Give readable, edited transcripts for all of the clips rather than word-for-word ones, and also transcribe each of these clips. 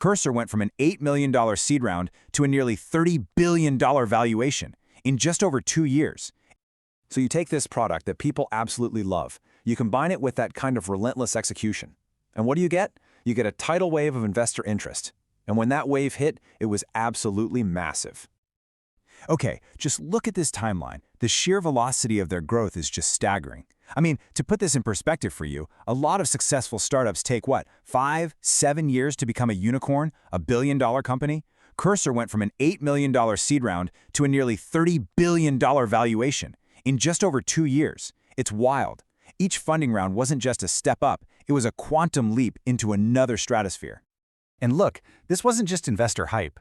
Cursor went from an $8 million seed round to a nearly $30 billion valuation in just over 2 years. So you take this product that people absolutely love, you combine it with that kind of relentless execution. And what do you get? You get a tidal wave of investor interest. And when that wave hit, it was absolutely massive. Okay, just look at this timeline. The sheer velocity of their growth is just staggering. I mean, to put this in perspective for you, a lot of successful startups take what, 5, 7 years to become a unicorn, a billion-dollar company? Cursor went from an $8 million seed round to a nearly $30 billion valuation in just over 2 years. It's wild. Each funding round wasn't just a step up, it was a quantum leap into another stratosphere. And look, this wasn't just investor hype,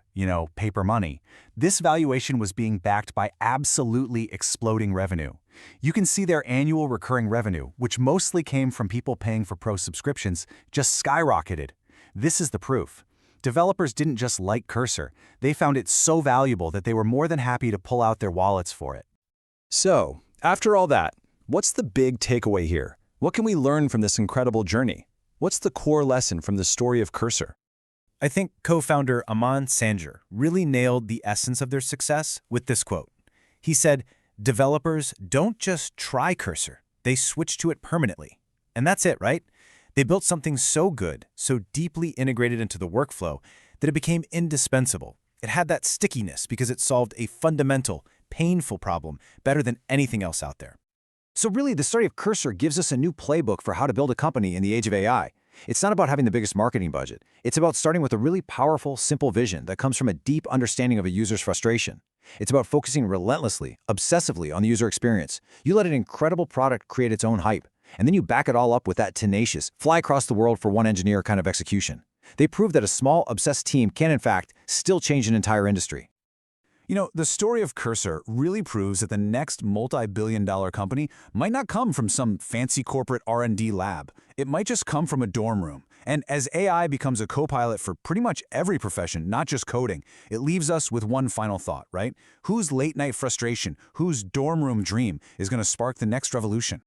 paper money. This valuation was being backed by absolutely exploding revenue. You can see their annual recurring revenue, which mostly came from people paying for pro subscriptions, just skyrocketed. This is the proof. Developers didn't just like Cursor, they found it so valuable that they were more than happy to pull out their wallets for it. So, after all that, what's the big takeaway here? What can we learn from this incredible journey? What's the core lesson from the story of Cursor? I think co-founder Aman Sanjur really nailed the essence of their success with this quote. He said, "Developers don't just try Cursor, they switch to it permanently." And that's it, right? They built something so good, so deeply integrated into the workflow, that it became indispensable. It had that stickiness because it solved a fundamental, painful problem better than anything else out there. So really, the story of Cursor gives us a new playbook for how to build a company in the age of AI. It's not about having the biggest marketing budget. It's about starting with a really powerful, simple vision that comes from a deep understanding of a user's frustration. It's about focusing relentlessly, obsessively on the user experience. You let an incredible product create its own hype, and then you back it all up with that tenacious, fly across the world for one engineer kind of execution. They prove that a small, obsessed team can, in fact, still change an entire industry. The story of Cursor really proves that the next multi-billion-dollar company might not come from some fancy corporate R&D lab. It might just come from a dorm room. And as AI becomes a co-pilot for pretty much every profession, not just coding, it leaves us with one final thought, right? Whose late-night frustration, whose dorm room dream is going to spark the next revolution?